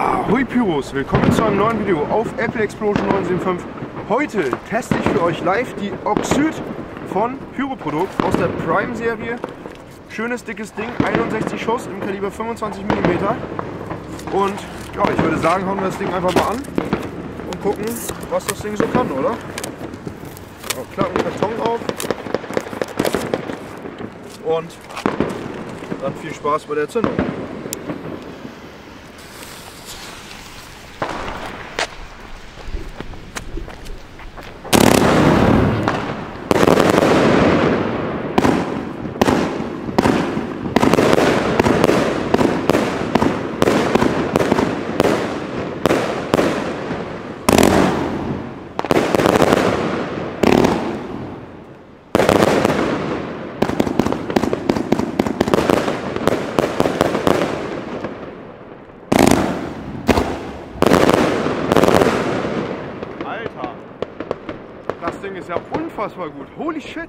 Ahoi Pyros, willkommen zu einem neuen Video auf Apple Explosion 975. Heute teste ich für euch live die Oxyd von Pyroprodukt aus der Pryme Serie. Schönes dickes Ding, 61 Schuss im Kaliber 25 mm. Und ja, ich würde sagen, hauen wir das Ding einfach mal an und gucken, was das Ding so kann, oder? So, klappen den Karton auf und dann viel Spaß bei der Zündung. Das Ding ist ja unfassbar gut. Holy shit!